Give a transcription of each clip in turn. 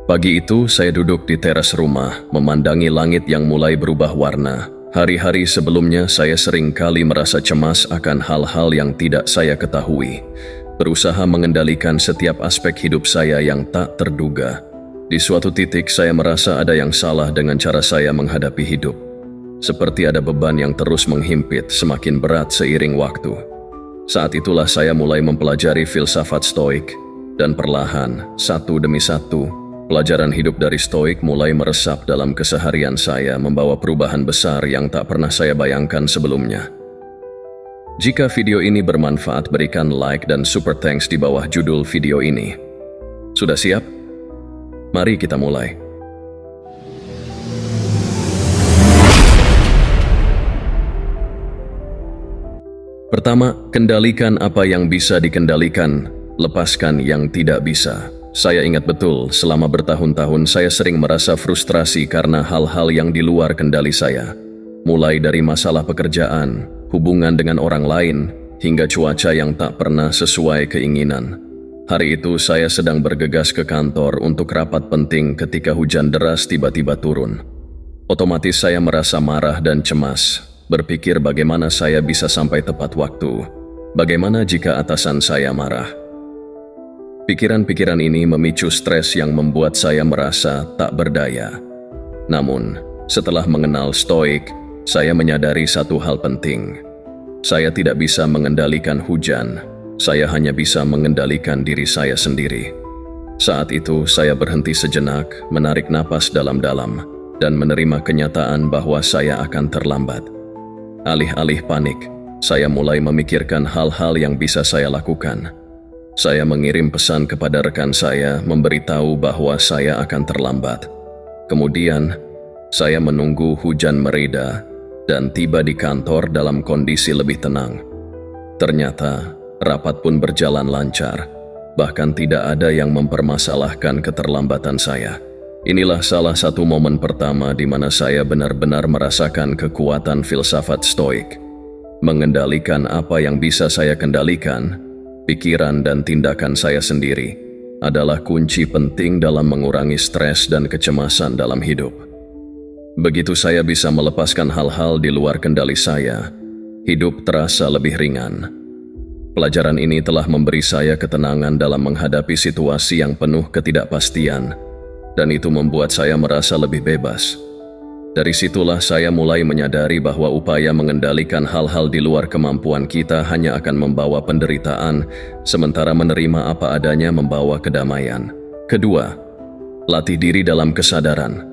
Pagi itu saya duduk di teras rumah, memandangi langit yang mulai berubah warna. Hari-hari sebelumnya saya sering kali merasa cemas akan hal-hal yang tidak saya ketahui. Berusaha mengendalikan setiap aspek hidup saya yang tak terduga. Di suatu titik saya merasa ada yang salah dengan cara saya menghadapi hidup. Seperti ada beban yang terus menghimpit semakin berat seiring waktu. Saat itulah saya mulai mempelajari filsafat Stoik, dan perlahan, satu demi satu, pelajaran hidup dari Stoik mulai meresap dalam keseharian saya, membawa perubahan besar yang tak pernah saya bayangkan sebelumnya. Jika video ini bermanfaat, berikan like dan super thanks di bawah judul video ini. Sudah siap? Mari kita mulai. Pertama, kendalikan apa yang bisa dikendalikan, lepaskan yang tidak bisa. Saya ingat betul, selama bertahun-tahun saya sering merasa frustrasi karena hal-hal yang di luar kendali saya. Mulai dari masalah pekerjaan, hubungan dengan orang lain, hingga cuaca yang tak pernah sesuai keinginan. Hari itu saya sedang bergegas ke kantor untuk rapat penting ketika hujan deras tiba-tiba turun. Otomatis saya merasa marah dan cemas, berpikir bagaimana saya bisa sampai tepat waktu. Bagaimana jika atasan saya marah? Pikiran-pikiran ini memicu stres yang membuat saya merasa tak berdaya. Namun, setelah mengenal Stoik, saya menyadari satu hal penting. Saya tidak bisa mengendalikan hujan, saya hanya bisa mengendalikan diri saya sendiri. Saat itu, saya berhenti sejenak, menarik napas dalam-dalam, dan menerima kenyataan bahwa saya akan terlambat. Alih-alih panik, saya mulai memikirkan hal-hal yang bisa saya lakukan. Saya mengirim pesan kepada rekan saya, memberitahu bahwa saya akan terlambat. Kemudian, saya menunggu hujan mereda dan tiba di kantor dalam kondisi lebih tenang. Ternyata, rapat pun berjalan lancar, bahkan tidak ada yang mempermasalahkan keterlambatan saya. Inilah salah satu momen pertama di mana saya benar-benar merasakan kekuatan filsafat Stoik. Mengendalikan apa yang bisa saya kendalikan, pikiran dan tindakan saya sendiri, adalah kunci penting dalam mengurangi stres dan kecemasan dalam hidup. Begitu saya bisa melepaskan hal-hal di luar kendali saya, hidup terasa lebih ringan. Pelajaran ini telah memberi saya ketenangan dalam menghadapi situasi yang penuh ketidakpastian, dan itu membuat saya merasa lebih bebas. Dari situlah saya mulai menyadari bahwa upaya mengendalikan hal-hal di luar kemampuan kita hanya akan membawa penderitaan, sementara menerima apa adanya membawa kedamaian. Kedua, latih diri dalam kesadaran.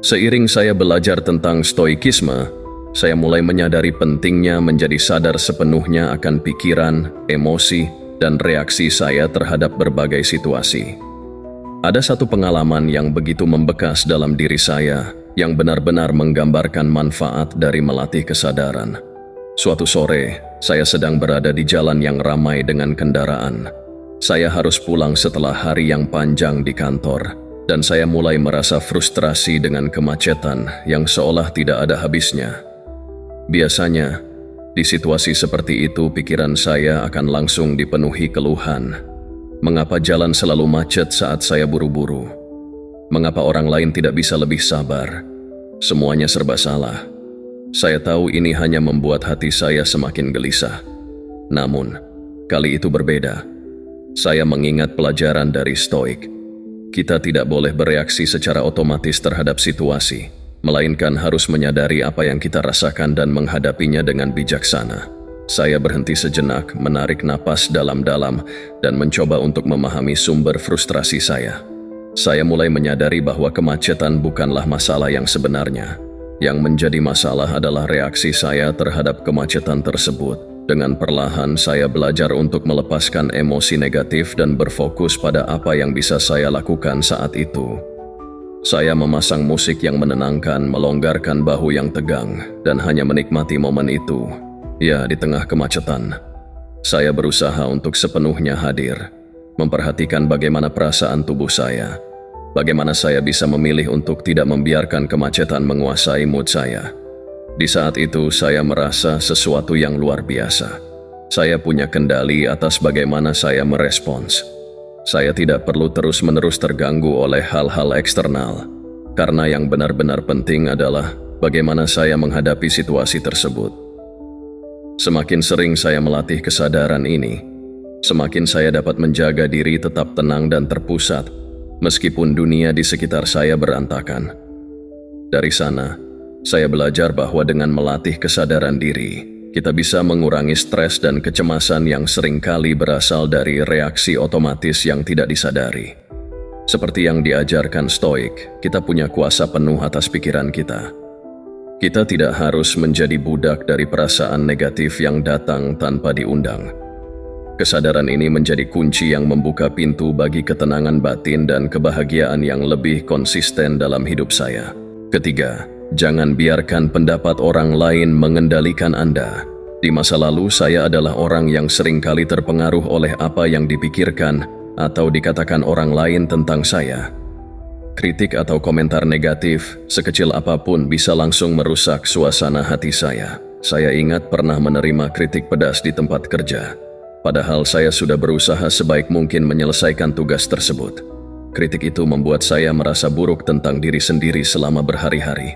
Seiring saya belajar tentang Stoikisme, saya mulai menyadari pentingnya menjadi sadar sepenuhnya akan pikiran, emosi, dan reaksi saya terhadap berbagai situasi. Ada satu pengalaman yang begitu membekas dalam diri saya, yang benar-benar menggambarkan manfaat dari melatih kesadaran. Suatu sore, saya sedang berada di jalan yang ramai dengan kendaraan. Saya harus pulang setelah hari yang panjang di kantor, dan saya mulai merasa frustrasi dengan kemacetan yang seolah tidak ada habisnya. Biasanya, di situasi seperti itu pikiran saya akan langsung dipenuhi keluhan. Mengapa jalan selalu macet saat saya buru-buru? Mengapa orang lain tidak bisa lebih sabar? Semuanya serba salah. Saya tahu ini hanya membuat hati saya semakin gelisah. Namun, kali itu berbeda. Saya mengingat pelajaran dari Stoik. Kita tidak boleh bereaksi secara otomatis terhadap situasi, melainkan harus menyadari apa yang kita rasakan dan menghadapinya dengan bijaksana. Saya berhenti sejenak, menarik napas dalam-dalam, dan mencoba untuk memahami sumber frustrasi saya. Saya mulai menyadari bahwa kemacetan bukanlah masalah yang sebenarnya. Yang menjadi masalah adalah reaksi saya terhadap kemacetan tersebut. Dengan perlahan saya belajar untuk melepaskan emosi negatif dan berfokus pada apa yang bisa saya lakukan saat itu. Saya memasang musik yang menenangkan, melonggarkan bahu yang tegang, dan hanya menikmati momen itu. Ya, di tengah kemacetan, saya berusaha untuk sepenuhnya hadir, memperhatikan bagaimana perasaan tubuh saya, bagaimana saya bisa memilih untuk tidak membiarkan kemacetan menguasai mood saya. Di saat itu saya merasa sesuatu yang luar biasa. Saya punya kendali atas bagaimana saya merespons. Saya tidak perlu terus-menerus terganggu oleh hal-hal eksternal, karena yang benar-benar penting adalah bagaimana saya menghadapi situasi tersebut. Semakin sering saya melatih kesadaran ini, semakin saya dapat menjaga diri tetap tenang dan terpusat, meskipun dunia di sekitar saya berantakan. Dari sana, saya belajar bahwa dengan melatih kesadaran diri, kita bisa mengurangi stres dan kecemasan yang seringkali berasal dari reaksi otomatis yang tidak disadari. Seperti yang diajarkan Stoik, kita punya kuasa penuh atas pikiran kita. Kita tidak harus menjadi budak dari perasaan negatif yang datang tanpa diundang. Kesadaran ini menjadi kunci yang membuka pintu bagi ketenangan batin dan kebahagiaan yang lebih konsisten dalam hidup saya. Ketiga, jangan biarkan pendapat orang lain mengendalikan Anda. Di masa lalu, saya adalah orang yang seringkali terpengaruh oleh apa yang dipikirkan atau dikatakan orang lain tentang saya. Kritik atau komentar negatif, sekecil apapun, bisa langsung merusak suasana hati saya. Saya ingat pernah menerima kritik pedas di tempat kerja, padahal saya sudah berusaha sebaik mungkin menyelesaikan tugas tersebut. Kritik itu membuat saya merasa buruk tentang diri sendiri selama berhari-hari.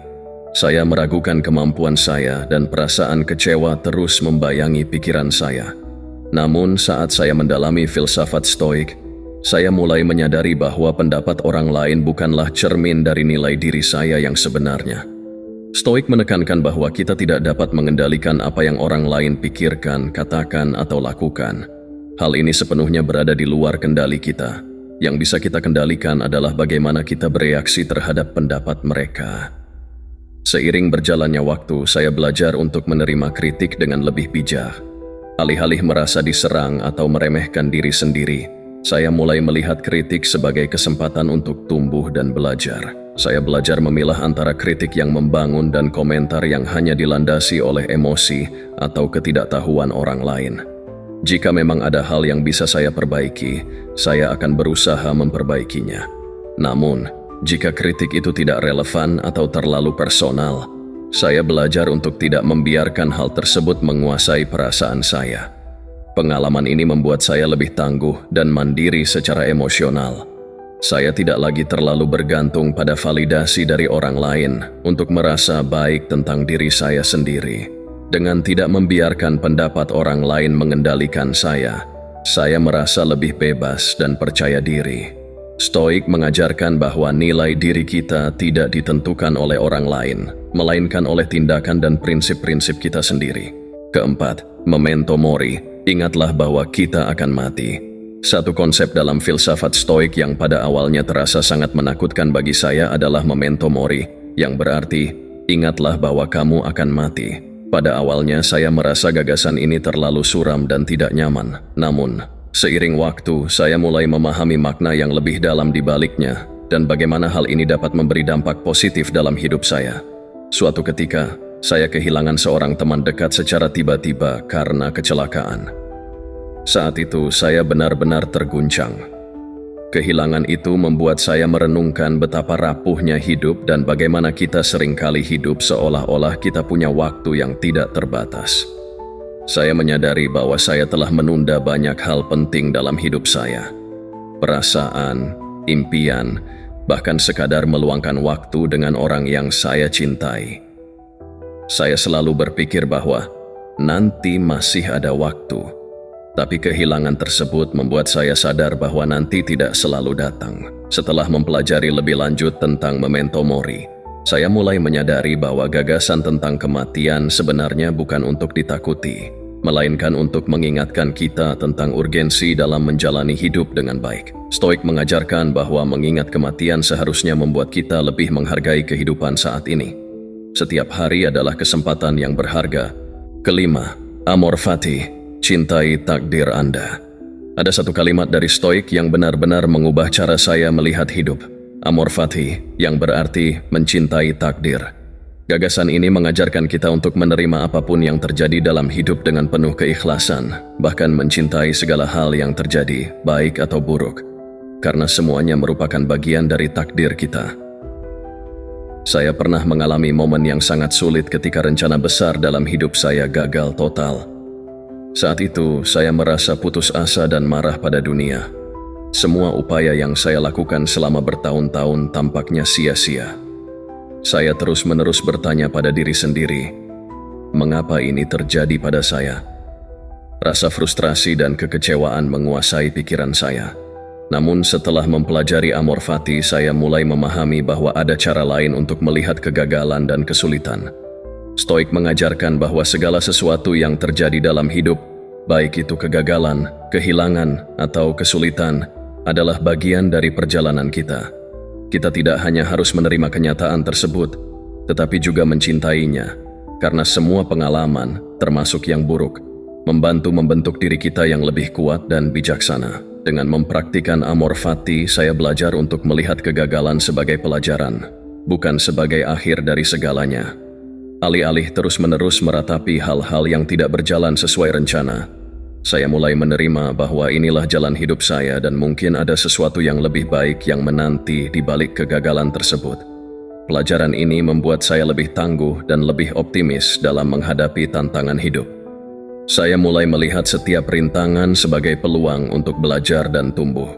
Saya meragukan kemampuan saya dan perasaan kecewa terus membayangi pikiran saya. Namun saat saya mendalami filsafat Stoik, saya mulai menyadari bahwa pendapat orang lain bukanlah cermin dari nilai diri saya yang sebenarnya. Stoik menekankan bahwa kita tidak dapat mengendalikan apa yang orang lain pikirkan, katakan, atau lakukan. Hal ini sepenuhnya berada di luar kendali kita. Yang bisa kita kendalikan adalah bagaimana kita bereaksi terhadap pendapat mereka. Seiring berjalannya waktu, saya belajar untuk menerima kritik dengan lebih bijak. Alih-alih merasa diserang atau meremehkan diri sendiri, saya mulai melihat kritik sebagai kesempatan untuk tumbuh dan belajar. Saya belajar memilah antara kritik yang membangun dan komentar yang hanya dilandasi oleh emosi atau ketidaktahuan orang lain. Jika memang ada hal yang bisa saya perbaiki, saya akan berusaha memperbaikinya. Namun, jika kritik itu tidak relevan atau terlalu personal, saya belajar untuk tidak membiarkan hal tersebut menguasai perasaan saya. Pengalaman ini membuat saya lebih tangguh dan mandiri secara emosional. Saya tidak lagi terlalu bergantung pada validasi dari orang lain untuk merasa baik tentang diri saya sendiri. Dengan tidak membiarkan pendapat orang lain mengendalikan saya merasa lebih bebas dan percaya diri. Stoik mengajarkan bahwa nilai diri kita tidak ditentukan oleh orang lain, melainkan oleh tindakan dan prinsip-prinsip kita sendiri. Keempat, memento mori, ingatlah bahwa kita akan mati. Satu konsep dalam filsafat Stoik yang pada awalnya terasa sangat menakutkan bagi saya adalah memento mori, yang berarti, ingatlah bahwa kamu akan mati. Pada awalnya saya merasa gagasan ini terlalu suram dan tidak nyaman. Namun, seiring waktu saya mulai memahami makna yang lebih dalam di baliknya dan bagaimana hal ini dapat memberi dampak positif dalam hidup saya. Suatu ketika, saya kehilangan seorang teman dekat secara tiba-tiba karena kecelakaan. Saat itu saya benar-benar terguncang. Kehilangan itu membuat saya merenungkan betapa rapuhnya hidup dan bagaimana kita seringkali hidup seolah-olah kita punya waktu yang tidak terbatas. Saya menyadari bahwa saya telah menunda banyak hal penting dalam hidup saya. Perasaan, impian, bahkan sekadar meluangkan waktu dengan orang yang saya cintai. Saya selalu berpikir bahwa nanti masih ada waktu. Tapi kehilangan tersebut membuat saya sadar bahwa nanti tidak selalu datang. Setelah mempelajari lebih lanjut tentang memento mori, saya mulai menyadari bahwa gagasan tentang kematian sebenarnya bukan untuk ditakuti, melainkan untuk mengingatkan kita tentang urgensi dalam menjalani hidup dengan baik. Stoik mengajarkan bahwa mengingat kematian seharusnya membuat kita lebih menghargai kehidupan saat ini. Setiap hari adalah kesempatan yang berharga. Kelima, amor fati. Cintai takdir Anda. Ada satu kalimat dari Stoik yang benar-benar mengubah cara saya melihat hidup. Amor fati, yang berarti mencintai takdir. Gagasan ini mengajarkan kita untuk menerima apapun yang terjadi dalam hidup dengan penuh keikhlasan, bahkan mencintai segala hal yang terjadi, baik atau buruk, karena semuanya merupakan bagian dari takdir kita. Saya pernah mengalami momen yang sangat sulit ketika rencana besar dalam hidup saya gagal total. Saat itu, saya merasa putus asa dan marah pada dunia. Semua upaya yang saya lakukan selama bertahun-tahun tampaknya sia-sia. Saya terus-menerus bertanya pada diri sendiri, mengapa ini terjadi pada saya? Rasa frustrasi dan kekecewaan menguasai pikiran saya. Namun setelah mempelajari Amor Fati, saya mulai memahami bahwa ada cara lain untuk melihat kegagalan dan kesulitan. Stoik mengajarkan bahwa segala sesuatu yang terjadi dalam hidup, baik itu kegagalan, kehilangan, atau kesulitan, adalah bagian dari perjalanan kita. Kita tidak hanya harus menerima kenyataan tersebut, tetapi juga mencintainya, karena semua pengalaman, termasuk yang buruk, membantu membentuk diri kita yang lebih kuat dan bijaksana. Dengan mempraktikkan Amor Fati, saya belajar untuk melihat kegagalan sebagai pelajaran, bukan sebagai akhir dari segalanya. Alih-alih terus-menerus meratapi hal-hal yang tidak berjalan sesuai rencana, saya mulai menerima bahwa inilah jalan hidup saya dan mungkin ada sesuatu yang lebih baik yang menanti di balik kegagalan tersebut. Pelajaran ini membuat saya lebih tangguh dan lebih optimis dalam menghadapi tantangan hidup. Saya mulai melihat setiap rintangan sebagai peluang untuk belajar dan tumbuh.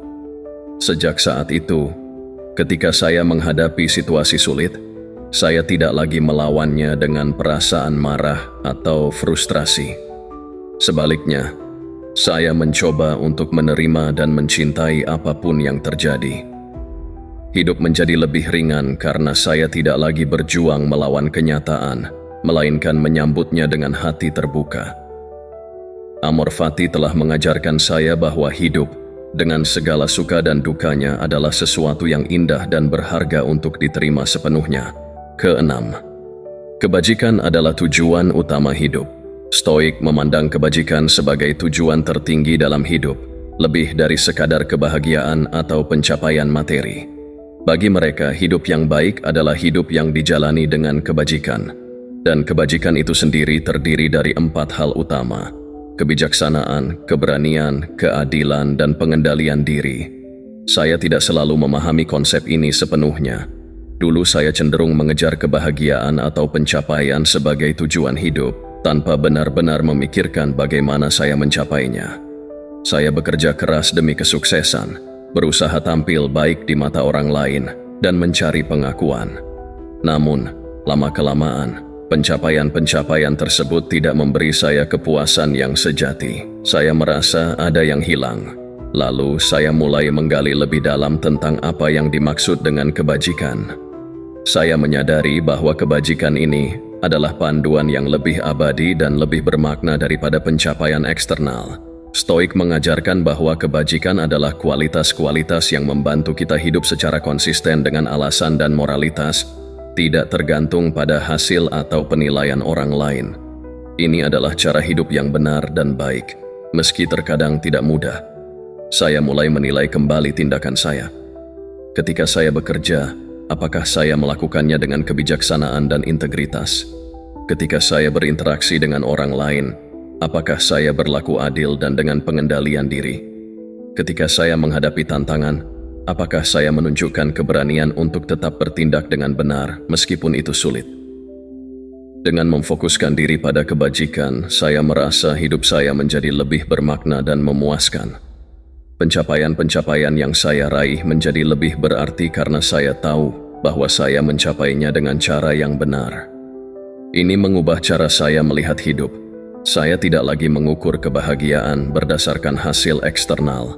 Sejak saat itu, ketika saya menghadapi situasi sulit, saya tidak lagi melawannya dengan perasaan marah atau frustrasi. Sebaliknya, saya mencoba untuk menerima dan mencintai apapun yang terjadi. Hidup menjadi lebih ringan karena saya tidak lagi berjuang melawan kenyataan, melainkan menyambutnya dengan hati terbuka. Amor Fati telah mengajarkan saya bahwa hidup, dengan segala suka dan dukanya, adalah sesuatu yang indah dan berharga untuk diterima sepenuhnya. Keenam, kebajikan adalah tujuan utama hidup. Stoik memandang kebajikan sebagai tujuan tertinggi dalam hidup, lebih dari sekadar kebahagiaan atau pencapaian materi. Bagi mereka, hidup yang baik adalah hidup yang dijalani dengan kebajikan. Dan kebajikan itu sendiri terdiri dari 4 hal utama: kebijaksanaan, keberanian, keadilan, dan pengendalian diri. Saya tidak selalu memahami konsep ini sepenuhnya. Dulu saya cenderung mengejar kebahagiaan atau pencapaian sebagai tujuan hidup, tanpa benar-benar memikirkan bagaimana saya mencapainya. Saya bekerja keras demi kesuksesan, berusaha tampil baik di mata orang lain, dan mencari pengakuan. Namun, lama-kelamaan, pencapaian-pencapaian tersebut tidak memberi saya kepuasan yang sejati. Saya merasa ada yang hilang. Lalu saya mulai menggali lebih dalam tentang apa yang dimaksud dengan kebajikan. Saya menyadari bahwa kebajikan ini adalah panduan yang lebih abadi dan lebih bermakna daripada pencapaian eksternal. Stoik mengajarkan bahwa kebajikan adalah kualitas-kualitas yang membantu kita hidup secara konsisten dengan alasan dan moralitas, tidak tergantung pada hasil atau penilaian orang lain. Ini adalah cara hidup yang benar dan baik, meski terkadang tidak mudah. Saya mulai menilai kembali tindakan saya. Ketika saya bekerja, apakah saya melakukannya dengan kebijaksanaan dan integritas? Ketika saya berinteraksi dengan orang lain, apakah saya berlaku adil dan dengan pengendalian diri? Ketika saya menghadapi tantangan, apakah saya menunjukkan keberanian untuk tetap bertindak dengan benar meskipun itu sulit? Dengan memfokuskan diri pada kebajikan, saya merasa hidup saya menjadi lebih bermakna dan memuaskan. Pencapaian-pencapaian yang saya raih menjadi lebih berarti karena saya tahu bahwa saya mencapainya dengan cara yang benar. Ini mengubah cara saya melihat hidup. Saya tidak lagi mengukur kebahagiaan berdasarkan hasil eksternal,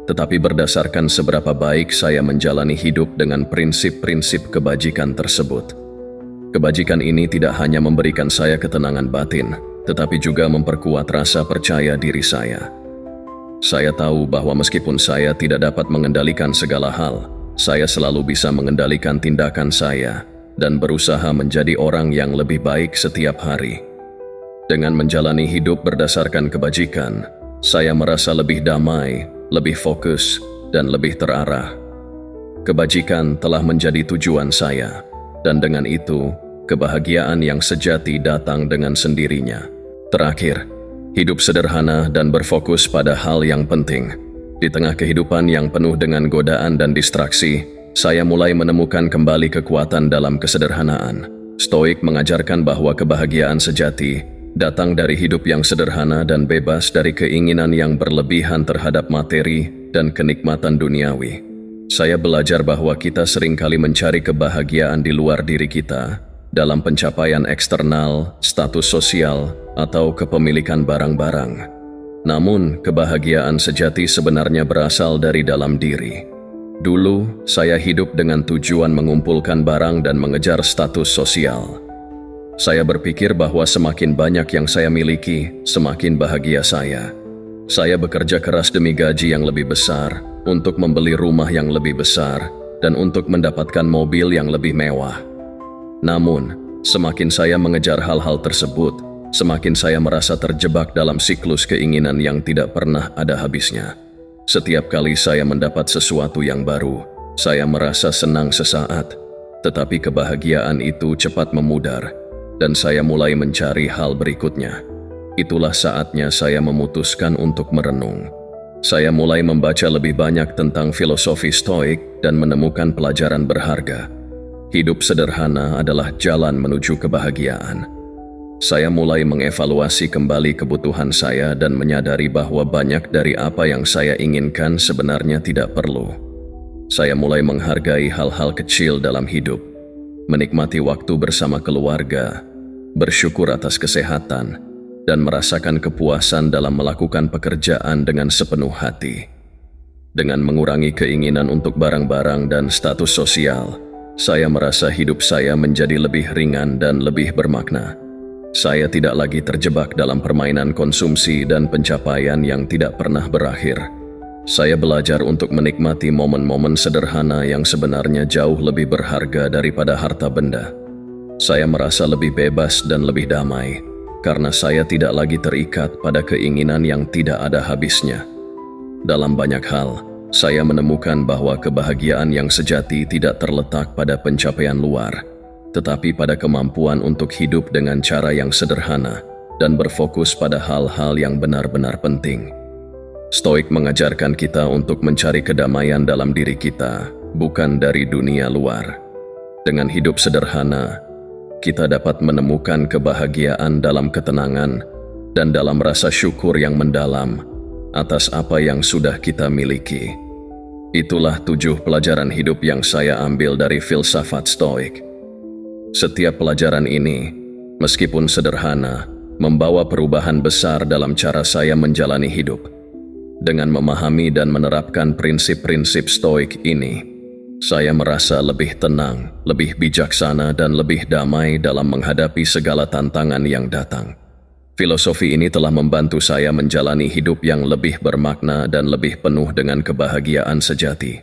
tetapi berdasarkan seberapa baik saya menjalani hidup dengan prinsip-prinsip kebajikan tersebut. Kebajikan ini tidak hanya memberikan saya ketenangan batin, tetapi juga memperkuat rasa percaya diri saya. Saya tahu bahwa meskipun saya tidak dapat mengendalikan segala hal, saya selalu bisa mengendalikan tindakan saya dan berusaha menjadi orang yang lebih baik setiap hari. Dengan menjalani hidup berdasarkan kebajikan, saya merasa lebih damai, lebih fokus, dan lebih terarah. Kebajikan telah menjadi tujuan saya, dan dengan itu, kebahagiaan yang sejati datang dengan sendirinya. Terakhir, hidup sederhana dan berfokus pada hal yang penting. Di tengah kehidupan yang penuh dengan godaan dan distraksi, saya mulai menemukan kembali kekuatan dalam kesederhanaan. Stoik mengajarkan bahwa kebahagiaan sejati datang dari hidup yang sederhana dan bebas dari keinginan yang berlebihan terhadap materi dan kenikmatan duniawi. Saya belajar bahwa kita seringkali mencari kebahagiaan di luar diri kita, dalam pencapaian eksternal, status sosial, atau kepemilikan barang-barang. Namun, kebahagiaan sejati sebenarnya berasal dari dalam diri. Dulu, saya hidup dengan tujuan mengumpulkan barang dan mengejar status sosial. Saya berpikir bahwa semakin banyak yang saya miliki, semakin bahagia saya. Saya bekerja keras demi gaji yang lebih besar, untuk membeli rumah yang lebih besar, dan untuk mendapatkan mobil yang lebih mewah. Namun, semakin saya mengejar hal-hal tersebut, semakin saya merasa terjebak dalam siklus keinginan yang tidak pernah ada habisnya. Setiap kali saya mendapat sesuatu yang baru, saya merasa senang sesaat, tetapi kebahagiaan itu cepat memudar, dan saya mulai mencari hal berikutnya. Itulah saatnya saya memutuskan untuk merenung. Saya mulai membaca lebih banyak tentang filosofi Stoik dan menemukan pelajaran berharga. Hidup sederhana adalah jalan menuju kebahagiaan. Saya mulai mengevaluasi kembali kebutuhan saya dan menyadari bahwa banyak dari apa yang saya inginkan sebenarnya tidak perlu. Saya mulai menghargai hal-hal kecil dalam hidup, menikmati waktu bersama keluarga, bersyukur atas kesehatan, dan merasakan kepuasan dalam melakukan pekerjaan dengan sepenuh hati. Dengan mengurangi keinginan untuk barang-barang dan status sosial, saya merasa hidup saya menjadi lebih ringan dan lebih bermakna. Saya tidak lagi terjebak dalam permainan konsumsi dan pencapaian yang tidak pernah berakhir. Saya belajar untuk menikmati momen-momen sederhana yang sebenarnya jauh lebih berharga daripada harta benda. Saya merasa lebih bebas dan lebih damai, karena saya tidak lagi terikat pada keinginan yang tidak ada habisnya. Dalam banyak hal, saya menemukan bahwa kebahagiaan yang sejati tidak terletak pada pencapaian luar, tetapi pada kemampuan untuk hidup dengan cara yang sederhana dan berfokus pada hal-hal yang benar-benar penting. Stoik mengajarkan kita untuk mencari kedamaian dalam diri kita, bukan dari dunia luar. Dengan hidup sederhana, kita dapat menemukan kebahagiaan dalam ketenangan dan dalam rasa syukur yang mendalam atas apa yang sudah kita miliki. Itulah 7 pelajaran hidup yang saya ambil dari filsafat Stoik. Setiap pelajaran ini, meskipun sederhana, membawa perubahan besar dalam cara saya menjalani hidup. Dengan memahami dan menerapkan prinsip-prinsip Stoik ini, saya merasa lebih tenang, lebih bijaksana, dan lebih damai dalam menghadapi segala tantangan yang datang. Filosofi ini telah membantu saya menjalani hidup yang lebih bermakna dan lebih penuh dengan kebahagiaan sejati.